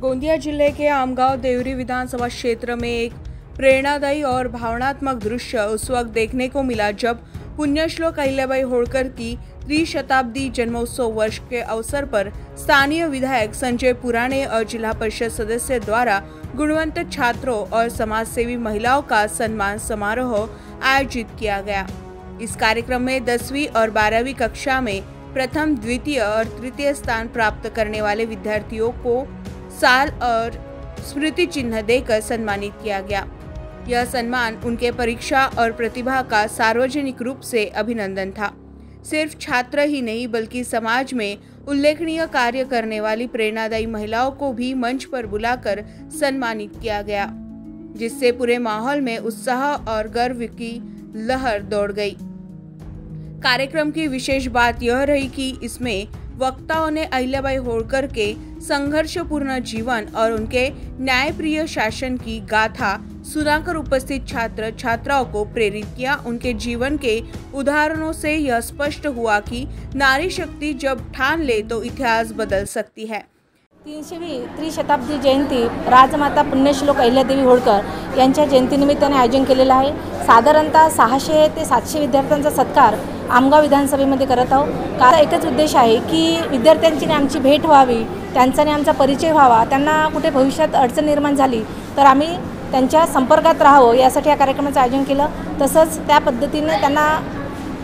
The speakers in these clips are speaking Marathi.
गोंदिया जिले के आमगांव देवरी विधानसभा क्षेत्र में एक प्रेरणादायी और भावनात्मक दृश्य उस वक्त देखने को मिला जब पुण्यश्लोक अहिल्याबाई होळकर की त्रिशताब्दी जन्मोत्सव वर्ष के अवसर पर स्थानीय विधायक संजय पुराणे और जिला परिषद सदस्य द्वारा गुणवंत छात्रों और समाजसेवी महिलाओं का सम्मान समारोह आयोजित किया गया। इस कार्यक्रम में 10वीं और 12वीं कक्षा में प्रथम, द्वितीय और तृतीय स्थान प्राप्त करने वाले विद्यार्थियों को साल और स्मृति चिन्ह देकर सम्मानित किया गया। यह सम्मान उनके परीक्षा और प्रतिभा का सार्वजनिक रूप से अभिनंदन था। सिर्फ छात्र ही नहीं बल्कि समाज में उल्लेखनीय कार्य करने वाली प्रेरणादायी महिलाओं को भी मंच पर बुलाकर सम्मानित किया गया, जिससे पूरे माहौल में उत्साह और गर्व की लहर दौड़ गई। कार्यक्रम की विशेष बात यह रही कि इसमें वक्ताओं ने अहिल्याबाई होळकर के संघर्षपूर्ण जीवन और उनके न्यायप्रिय शासन की गाथा सुनाकर उपस्थित छात्र छात्राओं को प्रेरित किया। उनके जीवन के उदाहरणों से यह स्पष्ट हुआ कि नारी शक्ति जब ठान ले तो इतिहास बदल सकती है। 300वी त्रिशताब्दी जयंती राजमाता पुण्यश्लोक अहिल्यादेवी होळकर यांच्या जयंतीनिमित्ताने आयोजन केलेलं आहे। साधारणतः 600 ते 700 विद्यार्थ्यांचा सत्कार आमगाव विधानसभेमध्ये करत आहोत। कारण एकच उद्देश आहे की विद्यार्थ्यांची आमची भेट व्हावी, त्यांचाने आमचा परिचय व्हावा, त्यांना कुठे भविष्यात अडचण निर्माण झाली तर आम्ही त्यांच्या संपर्कात राहावं यासाठी या कार्यक्रमाचं आयोजन केलं। तसंच त्या पद्धतीने त्यांना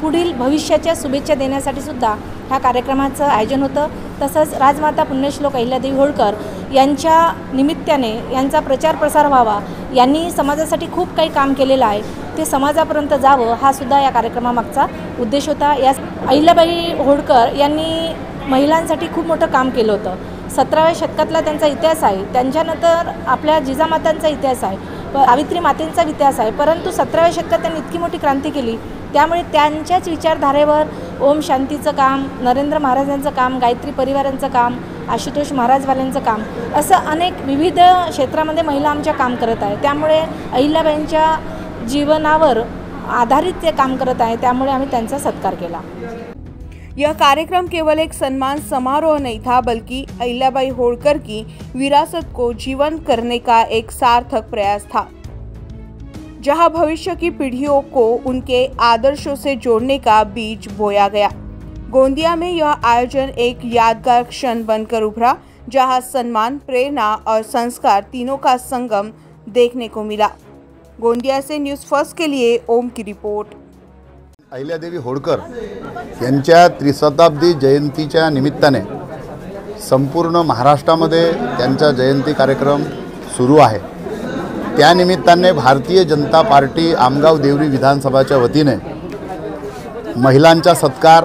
पुढील भविष्याच्या शुभेच्छा देण्यासाठी सुद्धा ह्या कार्यक्रमाचं आयोजन होतं। तसंच राजमाता पुण्यश्लोक अहिल्यादेवी होळकर यांच्या निमित्ताने यांचा प्रचार प्रसार व्हावा, यांनी समाजासाठी खूप काही काम केलेलं आहे, ते समाजापर्यंत जावं हा सुद्धा या कार्यक्रमामागचा उद्देश होता। या अहिल्याबाई होळकर यांनी महिलांसाठी खूप मोठं काम केलं होतं। 17व्या शतकातला त्यांचा इतिहास आहे, त्यांच्यानंतर आपल्या जिजामातांचा इतिहास आहे, सावित्री मातेंचा इतिहास आहे, परंतु 17व्या शतकात त्यांनी इतकी मोठी क्रांती केली, त्यामुळे त्यांच्याच विचारधारेवर ओम शांतीचं काम, नरेंद्र महाराजांचं काम, गायत्री परिवारांचं काम, आशुतोष महाराजवाल्यांचं काम, असं अनेक विविध क्षेत्रामध्ये महिला आमच्या काम करत आहे। त्यामुळे अहिल्याबाईंच्या जीवनावर आधारित ते काम करत आहे, त्यामुळे आम्ही त्यांचा सत्कार केला। यह कार्यक्रम केवल एक सम्मान समारोह नहीं था बल्कि अहिल्याबाई होळकर की विरासत को जीवंत करने का एक सार्थक प्रयास था, जहां भविष्य की पीढ़ियों को उनके आदर्शों से जोड़ने का बीज बोया गया। गोंदिया में यह आयोजन एक यादगार क्षण बनकर उभरा, जहां सम्मान, प्रेरणा और संस्कार तीनों का संगम देखने को मिला। गोंदिया से न्यूज़ फर्स्ट के लिए ओम की रिपोर्ट। अहिल्यादेवी होळकर यांच्या त्रिशताब्दी जयंतीच्या निमित्ताने संपूर्ण महाराष्ट्रामध्ये त्यांचा जयंती कार्यक्रम सुरू आहे। त्यानिमित्ताने भारतीय जनता पार्टी आमगाव देवरी विधानसभाच्या वतीने महिलांचा सत्कार,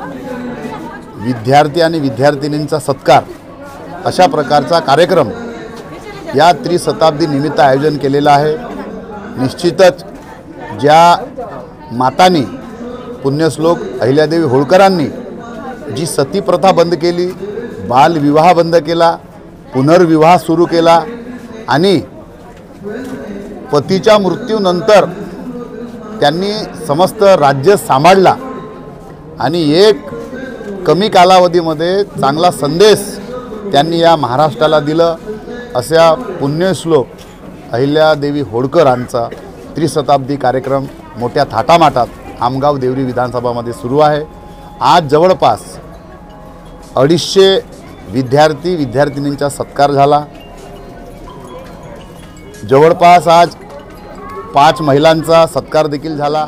विद्यार्थी आणि विद्यार्थिनींचा सत्कार अशा प्रकारचा कार्यक्रम या त्रिशताब्दी निमित्त आयोजन केलेला आहे। निश्चितच ज्या मातांनी पुण्यश्लोक अहिल्यादेवी होळकरांनी जी सती प्रथा बंद केली, बालविवाह बंद केला, पुनर्विवाह सुरू केला आणि पतीच्या मृत्यूनंतर त्यांनी समस्त राज्य सांभाळला आणि एक कमी कालावधीमध्ये चांगला संदेश त्यांनी या महाराष्ट्राला दिलं, अशा पुण्यश्लोक अहिल्यादेवी होळकरांचा त्रिशताब्दी कार्यक्रम मोठ्या थाटामाटात आमगाव देवरी विधानसभामध्ये सुरू आहे। आज जवळपास 250 विद्यार्थी विद्यार्थिनींचा सत्कार झाला। जवळपास आज 5 महिलांचा सत्कार देखील झाला।